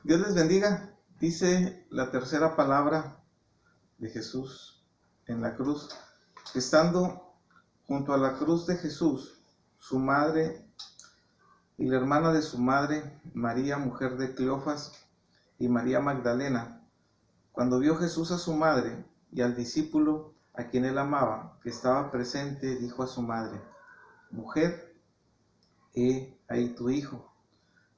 Dios les bendiga. Dice la tercera palabra de Jesús en la cruz. Estando junto a la cruz de Jesús, su madre y la hermana de su madre, María, mujer de Cleofas, y María Magdalena, cuando vio Jesús a su madre y al discípulo a quien él amaba, que estaba presente, dijo a su madre: Mujer, he ahí tu hijo.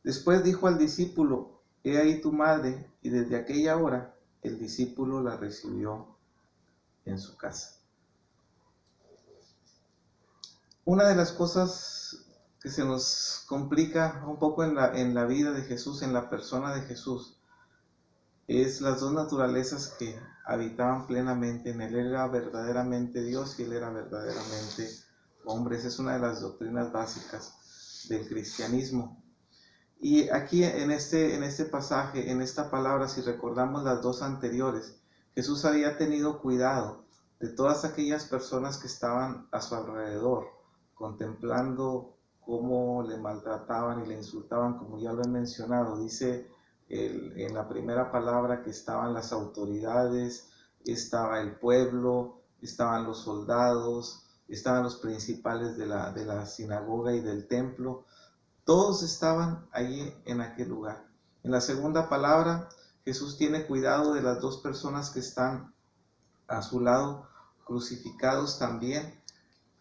Después dijo al discípulo: He ahí tu madre, y desde aquella hora el discípulo la recibió en su casa. Una de las cosas que se nos complica un poco en la vida de Jesús, en la persona de Jesús, es las dos naturalezas que habitaban plenamente en él. Él era verdaderamente Dios y él era verdaderamente hombre. Esa es una de las doctrinas básicas del cristianismo. Y aquí en este pasaje, en esta palabra, si recordamos las dos anteriores, Jesús había tenido cuidado de todas aquellas personas que estaban a su alrededor, contemplando cómo le maltrataban y le insultaban, como ya lo he mencionado. Dice en la primera palabra que estaban las autoridades, estaba el pueblo, estaban los soldados, estaban los principales de la sinagoga y del templo. Todos estaban allí en aquel lugar. En la segunda palabra, Jesús tiene cuidado de las dos personas que están a su lado, crucificados también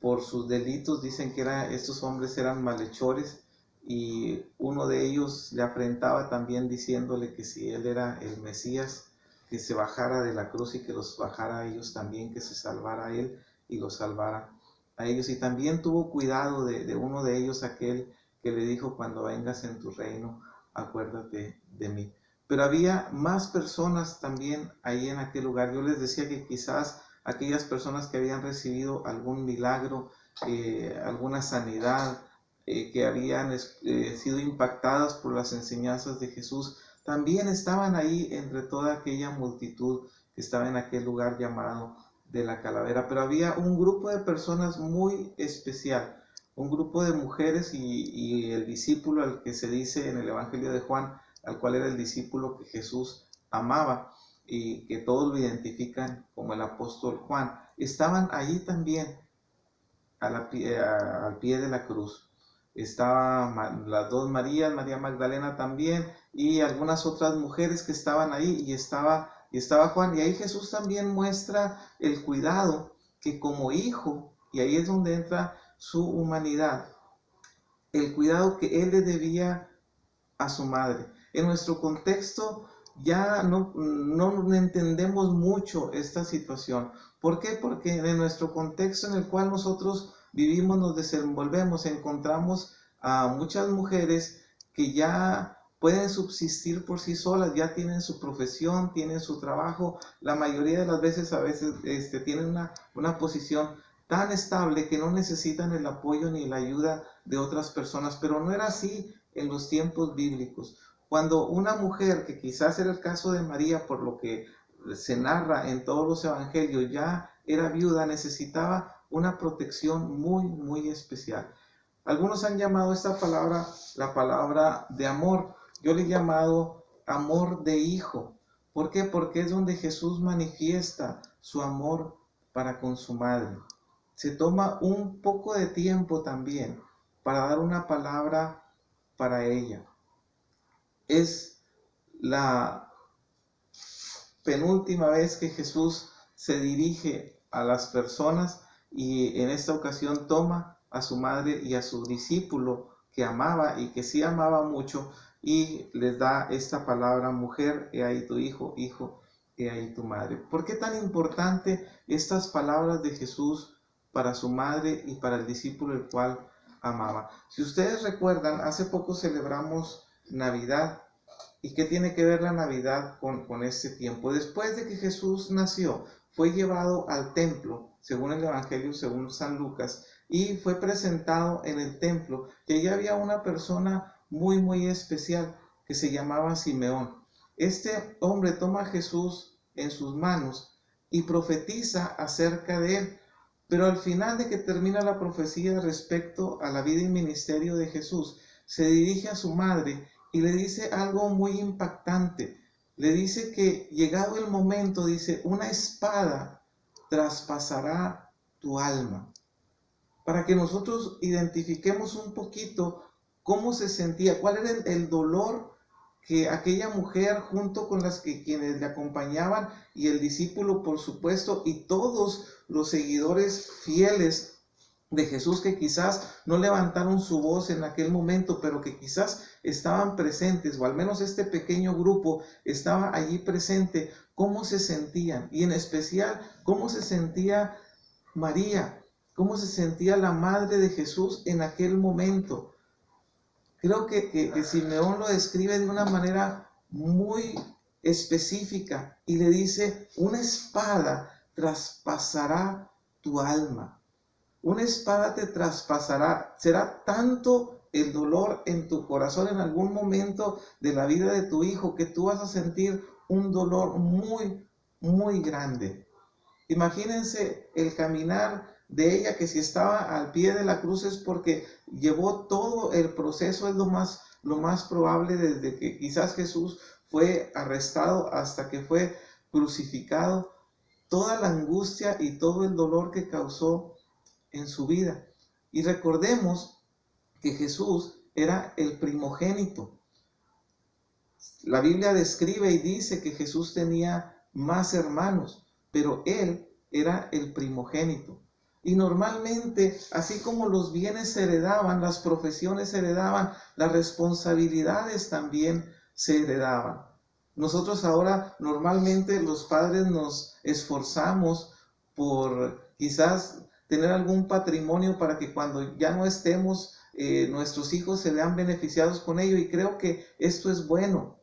por sus delitos. Dicen que estos hombres eran malhechores, y uno de ellos le afrentaba también diciéndole que si él era el Mesías, que se bajara de la cruz y que los bajara a ellos también, que se salvara a él y los salvara a ellos. Y también tuvo cuidado de uno de ellos, aquel que le dijo: cuando vengas en tu reino, acuérdate de mí. Pero había más personas también ahí en aquel lugar. Yo les decía que quizás aquellas personas que habían recibido algún milagro, alguna sanidad, que habían sido impactadas por las enseñanzas de Jesús, también estaban ahí entre toda aquella multitud que estaba en aquel lugar llamado de la Calavera. Pero había un grupo de personas muy especial, un grupo de mujeres y el discípulo al que se dice en el Evangelio de Juan, al cual era el discípulo que Jesús amaba y que todos lo identifican como el apóstol Juan. Estaban allí también al pie de la cruz. Estaban las dos Marías, María Magdalena también, y algunas otras mujeres que estaban ahí, y estaba Juan. Y ahí Jesús también muestra el cuidado que como hijo, y ahí es donde entra su humanidad, el cuidado que él le debía a su madre. En nuestro contexto ya no entendemos mucho esta situación. ¿Por qué? Porque en nuestro contexto en el cual nosotros vivimos, nos desenvolvemos, encontramos a muchas mujeres que ya pueden subsistir por sí solas, ya tienen su profesión, tienen su trabajo. La mayoría de las veces, tienen una posición tan estable que no necesitan el apoyo ni la ayuda de otras personas. Pero no era así en los tiempos bíblicos. Cuando una mujer, que quizás era el caso de María, por lo que se narra en todos los evangelios, ya era viuda, necesitaba una protección muy, muy especial. Algunos han llamado esta palabra la palabra de amor. Yo le he llamado amor de hijo. ¿Por qué? Porque es donde Jesús manifiesta su amor para con su madre. Se toma un poco de tiempo también para dar una palabra para ella. Es la penúltima vez que Jesús se dirige a las personas, y en esta ocasión toma a su madre y a su discípulo que amaba y que sí amaba mucho, y les da esta palabra: mujer, he ahí tu hijo, hijo, he ahí tu madre. ¿Por qué tan importante estas palabras de Jesús para su madre y para el discípulo el cual amaba? Si ustedes recuerdan, hace poco celebramos Navidad. ¿Y qué tiene que ver la Navidad con este tiempo? Después de que Jesús nació, fue llevado al templo, según el Evangelio, según San Lucas, y fue presentado en el templo, que allí había una persona muy, muy especial que se llamaba Simeón. Este hombre toma a Jesús en sus manos y profetiza acerca de él. Pero al final de que termina la profecía respecto a la vida y ministerio de Jesús, se dirige a su madre y le dice algo muy impactante. Le dice que llegado el momento, dice, una espada traspasará tu alma. Para que nosotros identifiquemos un poquito cómo se sentía, cuál era el dolor que aquella mujer junto con quienes le acompañaban y el discípulo, por supuesto, y todos los seguidores fieles de Jesús que quizás no levantaron su voz en aquel momento, pero que quizás estaban presentes, o al menos este pequeño grupo estaba allí presente, cómo se sentían, y en especial cómo se sentía María, cómo se sentía la madre de Jesús en aquel momento. Creo que Simeón lo describe de una manera muy específica y le dice, una espada traspasará tu alma. Una espada te traspasará. Será tanto el dolor en tu corazón en algún momento de la vida de tu hijo que tú vas a sentir un dolor muy, muy grande. Imagínense el caminar de ella, que si estaba al pie de la cruz es porque llevó todo el proceso, es lo más probable, desde que quizás Jesús fue arrestado hasta que fue crucificado, toda la angustia y todo el dolor que causó en su vida. Y recordemos que Jesús era el primogénito. La Biblia describe y dice que Jesús tenía más hermanos, pero él era el primogénito. Y normalmente, así como los bienes se heredaban, las profesiones se heredaban, las responsabilidades también se heredaban. Nosotros ahora normalmente los padres nos esforzamos por quizás tener algún patrimonio para que cuando ya no estemos, nuestros hijos se vean beneficiados con ello, y creo que esto es bueno.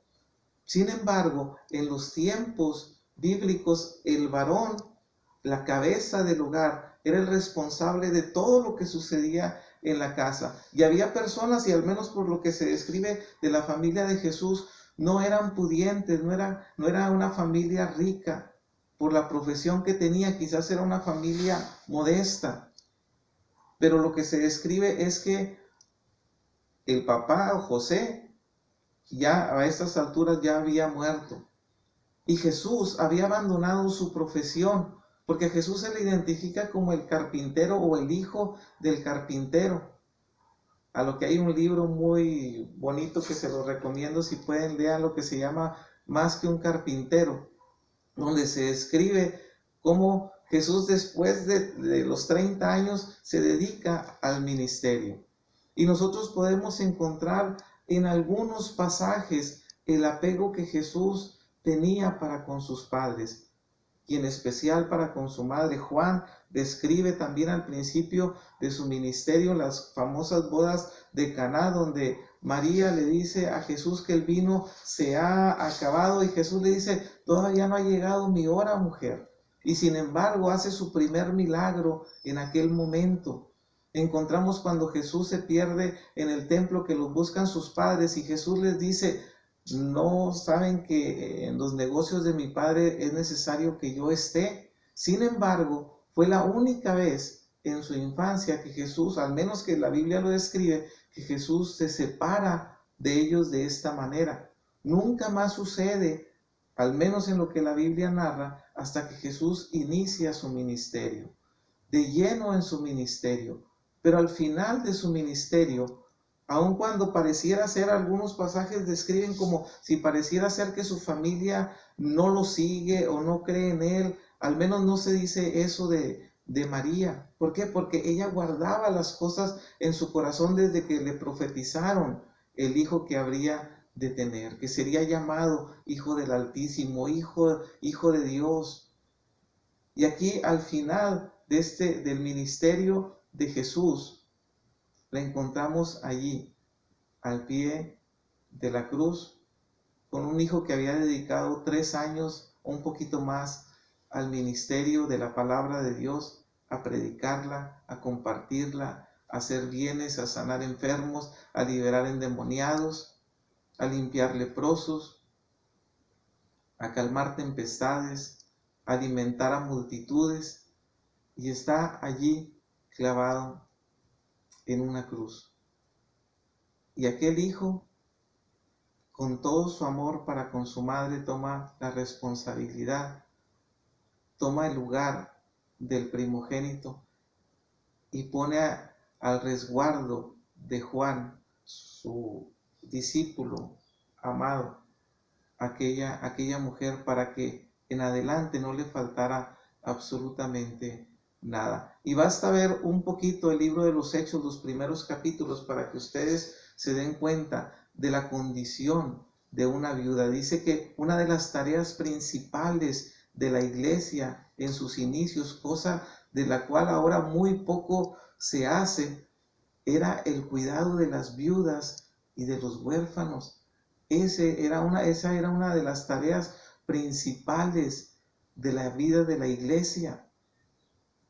Sin embargo, en los tiempos bíblicos, el varón, la cabeza del hogar, era el responsable de todo lo que sucedía en la casa. Y había personas, y al menos por lo que se describe de la familia de Jesús, no eran pudientes, no era una familia rica por la profesión que tenía, quizás era una familia modesta. Pero lo que se describe es que el papá, José, ya a estas alturas ya había muerto. Y Jesús había abandonado su profesión, porque Jesús se le identifica como el carpintero o el hijo del carpintero. A lo que hay un libro muy bonito que se lo recomiendo, si pueden leer, lo que se llama Más que un carpintero, donde se describe cómo Jesús después de los 30 años se dedica al ministerio. Y nosotros podemos encontrar en algunos pasajes el apego que Jesús tenía para con sus padres, y en especial para con su madre. Juan describe también al principio de su ministerio las famosas bodas de Caná, donde María le dice a Jesús que el vino se ha acabado, y Jesús le dice, todavía no ha llegado mi hora, mujer. Y sin embargo hace su primer milagro en aquel momento. Encontramos cuando Jesús se pierde en el templo, que lo buscan sus padres, y Jesús les dice, no saben que en los negocios de mi padre es necesario que yo esté. Sin embargo, fue la única vez en su infancia que Jesús, al menos que la Biblia lo describe, que Jesús se separa de ellos de esta manera. Nunca más sucede, al menos en lo que la Biblia narra, hasta que Jesús inicia su ministerio, de lleno en su ministerio. Pero al final de su ministerio, aun cuando pareciera ser, algunos pasajes describen como si pareciera ser que su familia no lo sigue o no cree en él, al menos no se dice eso de María. ¿Por qué? Porque ella guardaba las cosas en su corazón desde que le profetizaron el hijo que habría de tener, que sería llamado Hijo del Altísimo, hijo de Dios. Y aquí al final del ministerio de Jesús, la encontramos allí, al pie de la cruz, con un hijo que había dedicado 3 años o un poquito más al ministerio de la palabra de Dios, a predicarla, a compartirla, a hacer bienes, a sanar enfermos, a liberar endemoniados, a limpiar leprosos, a calmar tempestades, a alimentar a multitudes, y está allí clavado en una cruz. Y aquel hijo con todo su amor para con su madre, toma la responsabilidad, toma el lugar del primogénito y pone al resguardo de Juan, su discípulo amado, aquella mujer, para que en adelante no le faltara absolutamente nada. Y basta ver un poquito el libro de los Hechos, los primeros capítulos, para que ustedes se den cuenta de la condición de una viuda. Dice que una de las tareas principales de la iglesia en sus inicios, cosa de la cual ahora muy poco se hace, era el cuidado de las viudas y de los huérfanos. Esa era una de las tareas principales de la vida de la iglesia.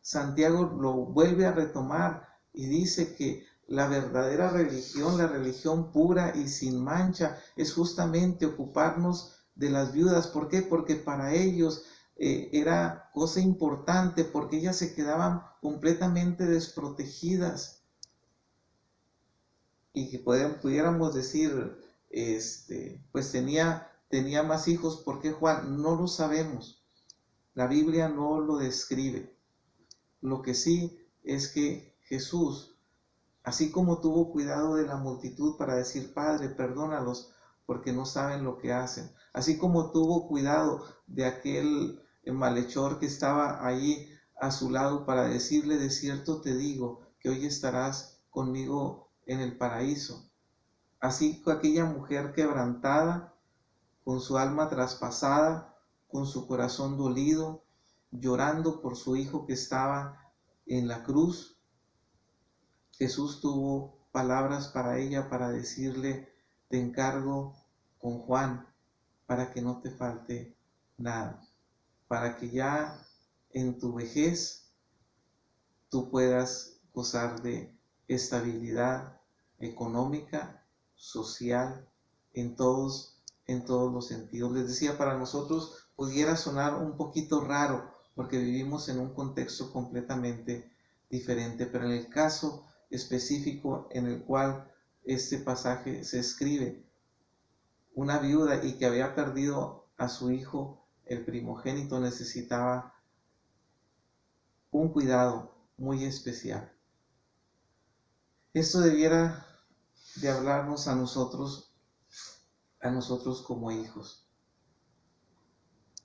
Santiago lo vuelve a retomar y dice que la verdadera religión, la religión pura y sin mancha, es justamente ocuparnos de las viudas. ¿Por qué? Porque para ellos era cosa importante, porque ellas se quedaban completamente desprotegidas. Y que pudiéramos decir, pues tenía más hijos. ¿Por qué Juan? No lo sabemos. La Biblia no lo describe. Lo que sí es que Jesús, así como tuvo cuidado de la multitud para decir, Padre, perdónalos porque no saben lo que hacen, así como tuvo cuidado de aquel malhechor que estaba ahí a su lado para decirle, de cierto te digo que hoy estarás conmigo en el paraíso, así que aquella mujer quebrantada, con su alma traspasada, con su corazón dolido, llorando por su hijo que estaba en la cruz, Jesús tuvo palabras para ella, para decirle, te encargo con Juan, para que no te falte nada, para que ya en tu vejez tú puedas gozar de estabilidad económica, social, en todos los sentidos. Les decía, para nosotros pudiera sonar un poquito raro, porque vivimos en un contexto completamente diferente, pero en el caso específico en el cual este pasaje se escribe, una viuda y que había perdido a su hijo, el primogénito, necesitaba un cuidado muy especial. Esto debiera de hablarnos a nosotros como hijos.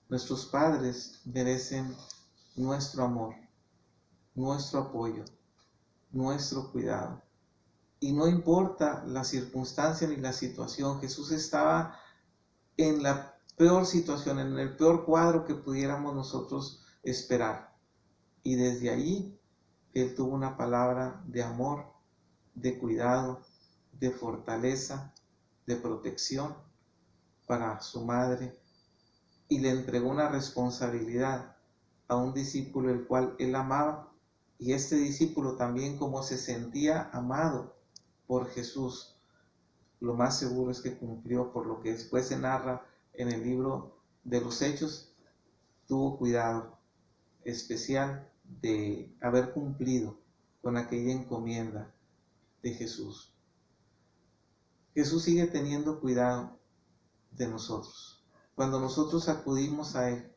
Nuestros padres merecen nuestro amor, nuestro apoyo, nuestro cuidado. Y no importa la circunstancia ni la situación, Jesús estaba en la peor situación, en el peor cuadro que pudiéramos nosotros esperar. Y desde allí, Él tuvo una palabra de amor, de cuidado, de fortaleza, de protección para su madre, y le entregó una responsabilidad a un discípulo el cual Él amaba, y este discípulo también, como se sentía amado por Jesús, lo más seguro es que cumplió, por lo que después se narra en el libro de los Hechos, tuvo cuidado especial de haber cumplido con aquella encomienda de Jesús. Jesús sigue teniendo cuidado de nosotros. Cuando nosotros acudimos a Él,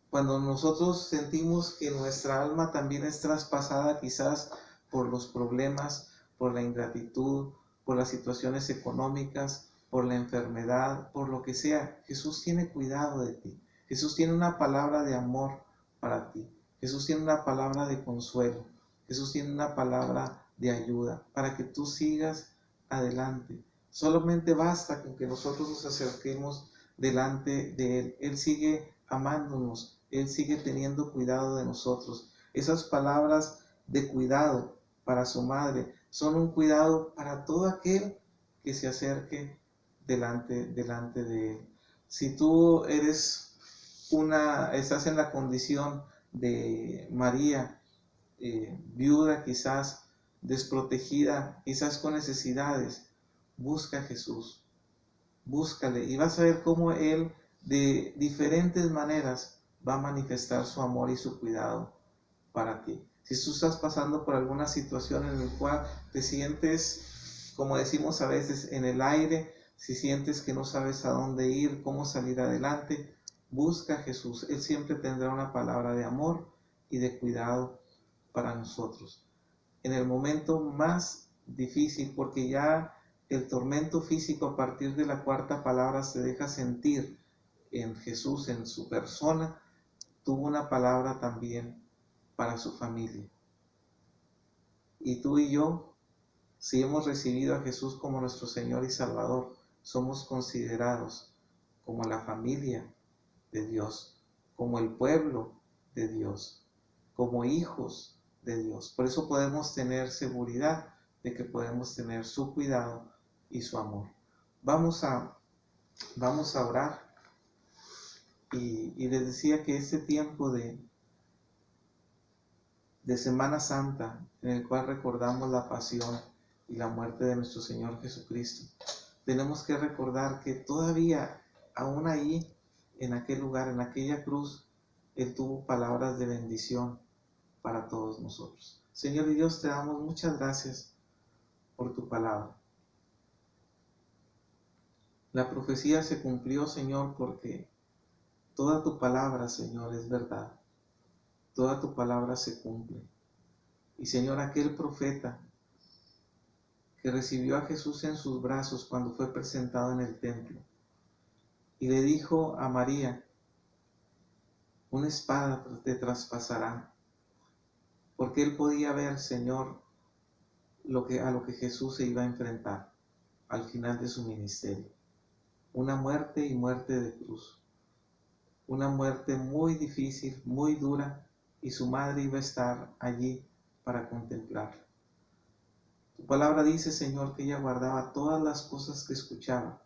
cuando nosotros sentimos que nuestra alma también es traspasada quizás por los problemas, por la ingratitud, por las situaciones económicas, por la enfermedad, por lo que sea, Jesús tiene cuidado de ti. Jesús tiene una palabra de amor para ti. Jesús tiene una palabra de consuelo. Jesús tiene una palabra de ayuda para que tú sigas adelante. Solamente basta con que nosotros nos acerquemos delante de Él. Él sigue amándonos. Él sigue teniendo cuidado de nosotros. Esas palabras de cuidado para su madre son un cuidado para todo aquel que se acerque delante de Él. Si tú estás en la condición de María, viuda quizás, desprotegida, quizás con necesidades, busca a Jesús, búscale y vas a ver cómo Él de diferentes maneras va a manifestar su amor y su cuidado para ti. Si tú estás pasando por alguna situación en la cual te sientes, como decimos a veces, en el aire, Si sientes que no sabes a dónde ir, cómo salir adelante, busca a Jesús. Él siempre tendrá una palabra de amor y de cuidado para nosotros. En el momento más difícil, porque ya el tormento físico a partir de la cuarta palabra se deja sentir en Jesús, en su persona, tuvo una palabra también para su familia. Y tú y yo, si hemos recibido a Jesús como nuestro Señor y Salvador, somos considerados como la familia de Dios, como el pueblo de Dios, como hijos de Dios. Por eso podemos tener seguridad de que podemos tener su cuidado y su amor. Vamos a orar. Y les decía que este tiempo de Semana Santa, en el cual recordamos la pasión y la muerte de nuestro Señor Jesucristo, tenemos que recordar que todavía, aún ahí, en aquel lugar, en aquella cruz, Él tuvo palabras de bendición para todos nosotros. Señor y Dios, te damos muchas gracias por tu palabra. La profecía se cumplió, Señor, porque toda tu palabra, Señor, es verdad. Toda tu palabra se cumple. Y Señor, aquel profeta que recibió a Jesús en sus brazos cuando fue presentado en el templo y le dijo a María, una espada te traspasará, porque él podía ver, Señor, a lo que Jesús se iba a enfrentar al final de su ministerio. Una muerte y muerte de cruz. Una muerte muy difícil, muy dura, y su madre iba a estar allí para contemplarla. Tu palabra dice, Señor, que ella guardaba todas las cosas que escuchaba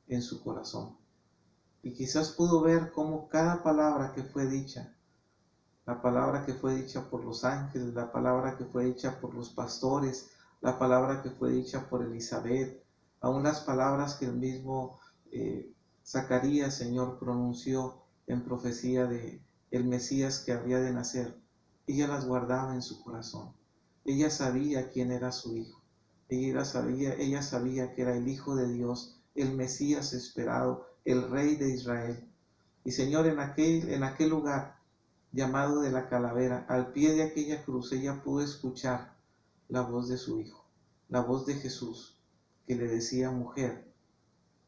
en su corazón. Y quizás pudo ver cómo cada palabra que fue dicha, la palabra que fue dicha por los ángeles, la palabra que fue dicha por los pastores, la palabra que fue dicha por Elizabeth, aún las palabras que el mismo Zacarías, Señor, pronunció en profecía de el Mesías que había de nacer, ella las guardaba en su corazón. Ella sabía quién era su hijo. Ella sabía que era el Hijo de Dios, el Mesías esperado, el Rey de Israel. Y Señor, en aquel lugar llamado de la calavera, al pie de aquella cruz, ella pudo escuchar la voz de su Hijo, la voz de Jesús, que le decía, mujer,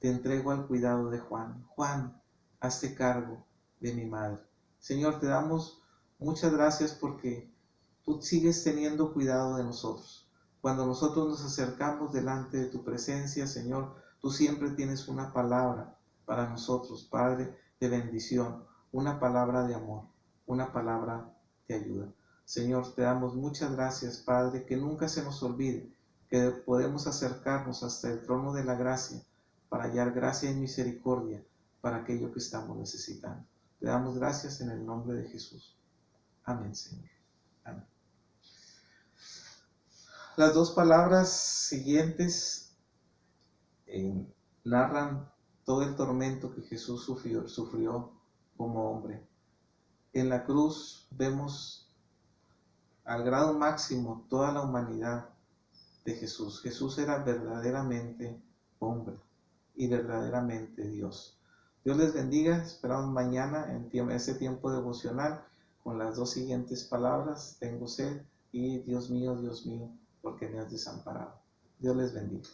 te entrego al cuidado de Juan. Juan, hazte cargo de mi madre. Señor, te damos muchas gracias porque tú sigues teniendo cuidado de nosotros. Cuando nosotros nos acercamos delante de tu presencia, Señor, tú siempre tienes una palabra para nosotros, Padre, de bendición, una palabra de amor, una palabra de ayuda. Señor, te damos muchas gracias, Padre, que nunca se nos olvide que podemos acercarnos hasta el trono de la gracia para hallar gracia y misericordia para aquello que estamos necesitando. Te damos gracias en el nombre de Jesús. Amén, Señor. Amén. Las dos palabras siguientes narran todo el tormento que Jesús sufrió como hombre. En la cruz vemos al grado máximo toda la humanidad de Jesús. Jesús era verdaderamente hombre y verdaderamente Dios. Dios les bendiga. Esperamos mañana en ese tiempo devocional con las dos siguientes palabras: tengo sed y Dios mío, ¿por qué me has desamparado? Dios les bendiga.